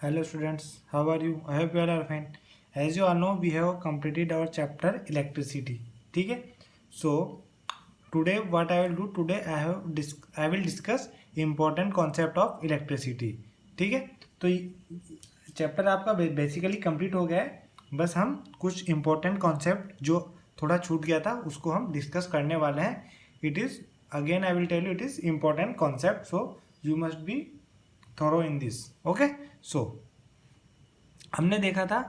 Hello students, how are you? I hope you all are fine. As you all know, we have completed our chapter electricity. ठीक है? So today what I will do today I will discuss important concept of electricity. ठीक है? तो chapter आपका basically complete हो गया है. बस हम कुछ important concept जो थोड़ा छूट गया था उसको हम डिस्कस करने वाले हैं. It is again I will tell you it is important concept, so you must be thorough in this. Okay, so हमने देखा था,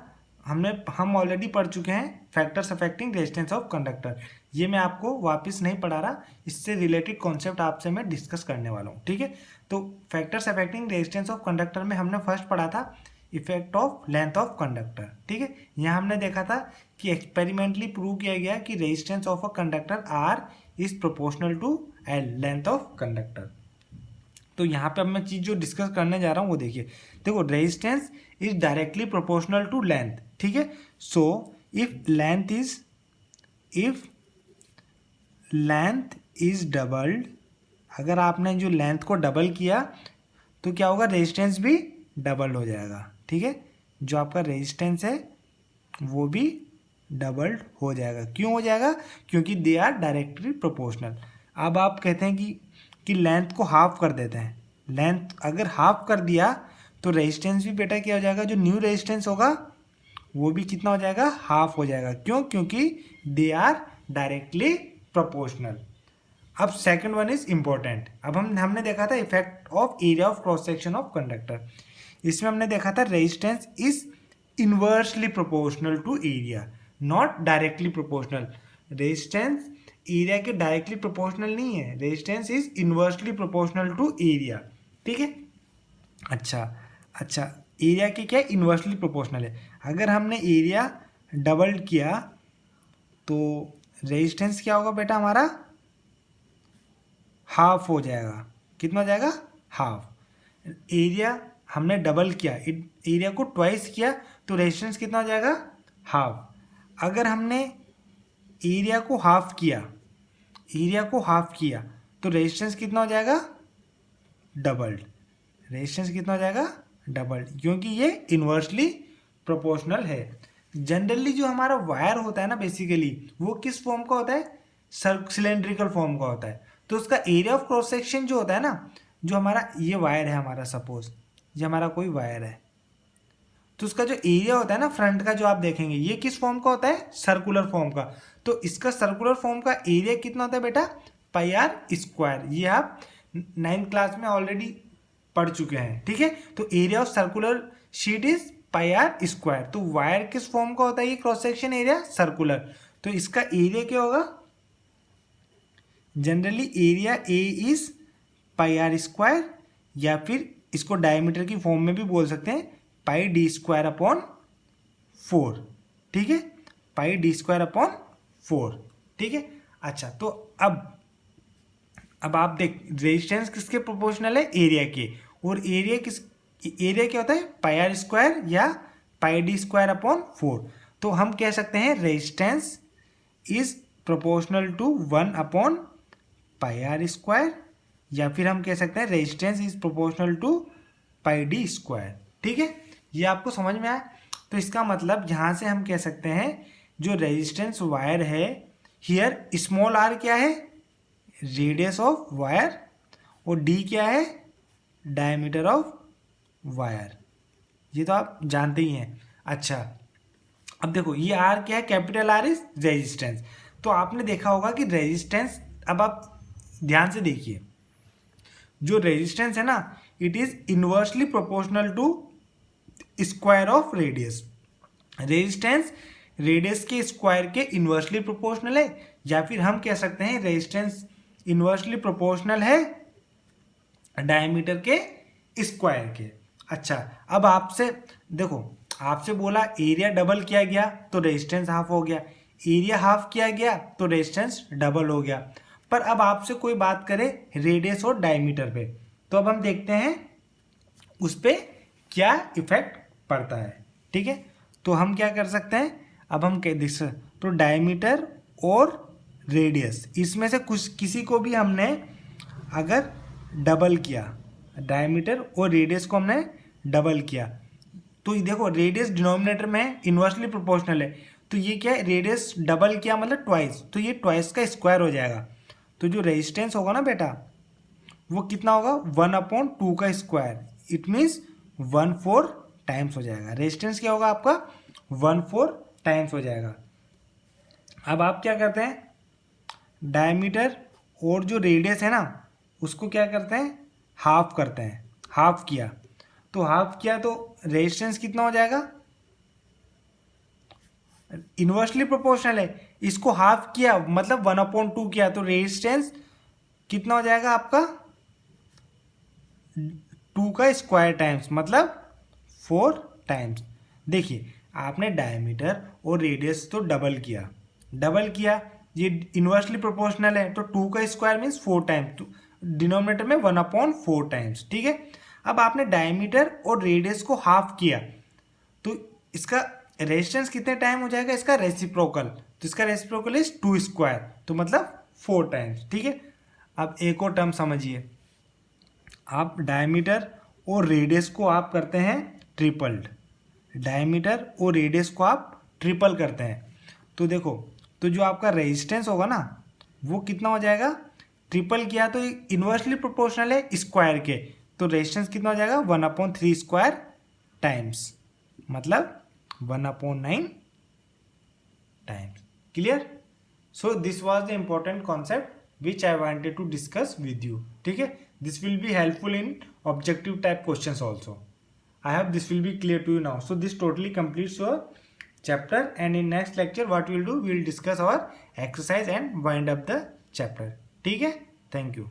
हम ऑलरेडी पढ़ चुके हैं factors affecting resistance of conductor. ये मैं आपको वापस नहीं पढ़ा रहा, इससे रिलेटेड कॉन्सेप्ट आपसे मैं डिस्कस करने वाला हूँ. ठीक है, तो factors affecting resistance of conductor में हमने फर्स्ट पढ़ा था effect of length of conductor. ठीक है, यहाँ हमने देखा था कि एक्सपेरिमेंटली प्रूव किया गया कि resistance of a conductor R is proportional to L, length of conductor. तो यहाँ पे अब मैं चीज़ जो डिस्कस करने जा रहा हूँ वो देखिए. देखो, resistance is directly proportional to length. ठीक है, so if length is doubled, अगर आपने जो लेंथ को डबल किया तो क्या होगा, रेजिस्टेंस भी डबल हो जाएगा. ठीक है, जो आपका रेजिस्टेंस है वो भी डबल्ड हो जाएगा. क्यों हो जाएगा? क्योंकि दे आर डायरेक्टली प्रोपोर्शनल. अब आप कहते हैं कि लेंथ को हाफ कर देते हैं. लेंथ अगर हाफ कर दिया तो रेजिस्टेंस भी बेटा क्या हो जाएगा, जो न्यू रेजिस्टेंस होगा वो भी कितना हो जाएगा, हाफ हो जाएगा. क्यों? क्योंकि दे आर डायरेक्टली प्रोपोर्शनल. अब सेकंड वन इज इंपॉर्टेंट. अब हमने देखा था effect of area of cross section of conductor. इसमें हमने देखा था resistance is inversely proportional to area, not directly proportional. Resistance area के डायरेक्टली प्रोपोर्शनल नहीं है, resistance is inversely proportional to area. ठीक है, अच्छा, एरिया के क्या इनवर्सली प्रोपोर्शनल है. अगर हमने एरिया डबल किया तो रेजिस्टेंस क्या होगा बेटा, हमारा हाफ हो जाएगा. कितना हो जाएगा, हाफ. एरिया हमने डबल किया, एरिया को ट्वाइस किया तो रेजिस्टेंस कितना हो जाएगा, हाफ. अगर हमने एरिया को हाफ किया तो रेजिस्टेंस कितना हो जाएगा, डबल्ड. रेजिस्टेंस कितना हो जाएगा, डबल्ड, क्योंकि ये इन्वर्सली प्रोपोर्शनल है. जनरली जो हमारा वायर होता है ना, बेसिकली वो किस फॉर्म का होता है, सिलेंड्रिकल फॉर्म का होता है. तो उसका एरिया ऑफ क्रॉस सेक्शन जो होता है ना, जो हमारा ये वायर है, हमारा सपोज ये हमारा कोई वायर है, तो उसका जो एरिया होता है ना फ्रंट का, जो आप देखेंगे ये किस फॉर्म का होता है, सर्कुलर फॉर्म का. तो इसका सर्कुलर फॉर्म का एरिया कितना होता है बेटा, पाई आर स्क्वायर. ये आप 9th क्लास में ऑलरेडी पढ़ चुके हैं. ठीक है, तो area of circular sheet is pi r square. तो वायर किस फॉर्म का होता है, ये क्रॉस सेक्शन एरिया सर्कुलर. तो इसका एरिया क्या होगा, generally area A is pi r square, या फिर इसको डायमीटर की फॉर्म में भी बोल सकते हैं, पाई डी स्क्वायर अपॉन 4. ठीक है, पाई डी स्क्वायर अपॉन 4. ठीक है, अच्छा, तो अब आप देख, रेजिस्टेंस किसके प्रोपोर्शनल है, एरिया के. और एरिया क्या होता है, पाई आर स्क्वायर या पाई डी स्क्वायर अपॉन 4. तो हम कह सकते हैं resistance is proportional to 1 upon pi r square, या फिर हम कह सकते हैं resistance is proportional to pi d square. ठीक है, ये आपको समझ में आया. तो इसका मतलब यहाँ से हम कह सकते हैं जो रेजिस्टेंस वायर है, हियर स्मॉल आर क्या है, रेडियस ऑफ वायर, और डी क्या है, डायमीटर ऑफ वायर. ये तो आप जानते ही हैं. अच्छा, अब देखो ये आर क्या है, कैपिटल आर इज रेजिस्टेंस. तो आपने देखा होगा कि रेजिस्टेंस, अब आप ध्यान से देखिए, जो रेजिस्टेंस है ना, it is inversely proportional to square of radius. Resistance radius के स्क्वायर के इनवर्सली प्रोपोर्शनल है, या फिर हम कह सकते हैं रेजिस्टेंस इनवर्सली प्रोपोर्शनल है डायमीटर के स्क्वायर के. अच्छा, अब आपसे देखो, आपसे बोला एरिया डबल किया गया तो रेजिस्टेंस हाफ हो गया, एरिया हाफ किया गया तो रेजिस्टेंस डबल हो गया. पर अब आपसे कोई बात करे रेडियस और डायमीटर पे, तो अब हम देखते हैं उस पर क्या इफेक्ट पड़ता है. ठीक है, तो हम क्या कर सकते हैं, अब हम कह देख सकते, तो डायमीटर और रेडियस, इसमें से किसी को भी हमने अगर डबल किया, डायमीटर और रेडियस को हमने डबल किया, तो ये देखो रेडियस डिनोमिनेटर में है, इन्वर्सली प्रोपोर्शनल है, तो ये क्या है, रेडियस डबल किया मतलब ट्वाइस, तो ये ट्वाइस का स्क्वायर हो जाएगा। तो जो रेजिस्टेंस होगा ना बेटा वो कितना होगा, 1/2 का स्क्वायर, इट मीन्स 1/4 टाइम्स हो जाएगा। रेजिस्टेंस क्या होगा आपका, 1/4 टाइम्स हो जाएगा। अब आप क्या करते हैं, डायमीटर और जो रेडियस है ना उसको क्या करते हैं, हाफ करते हैं। हाफ किया तो रेजिस्टेंस कितना हो जाएगा, इन्वर्सली प्रोपोर्शनल है, इसको हाफ किया मतलब 1/2 किया, तो रेजिस्टेंस कितना हो जाएगा आपका, 2 का स्क्वायर टाइम्स मतलब 4 टाइम्स। देखिए आपने डायमीटर और रेडियस तो डबल किया, ये इन्वर्सली प्रोपोर्शनल है, तो 2 का स्क्वायर मीन्स 4 टाइम्स, डिनोमिनेटर में 1/4 टाइम्स, ठीक है। अब आपने डायमीटर और रेडियस को हाफ किया तो इसका रेजिस्टेंस कितने टाइम हो जाएगा, इसका रेसिप्रोकल, तो इसका रेसिप्रोकल इज 2 स्क्वायर, तो मतलब 4 टाइम्स, ठीक है। अब एक और टर्म समझिए, आप डायमीटर और रेडियस को आप करते हैं ट्रिपल्ड, डायमीटर और रेडियस को आप ट्रिपल करते हैं, तो देखो तो जो आपका रेजिस्टेंस होगा ना वो कितना हो जाएगा, ट्रिपल किया तो इन्वर्सली प्रोपोर्शनल है स्क्वायर के, तो रेजिस्टेंस कितना हो जाएगा 1/3 स्क्वायर टाइम्स, मतलब 1/9 times. Clear? So this was the important concept which I wanted to discuss with you. ठीक है, this will be helpful in objective type questions also. I hope this will be clear to you now. So this totally completes your chapter, and in next lecture what we will do, we will discuss our exercise and wind up the chapter. ठीक है, thank you.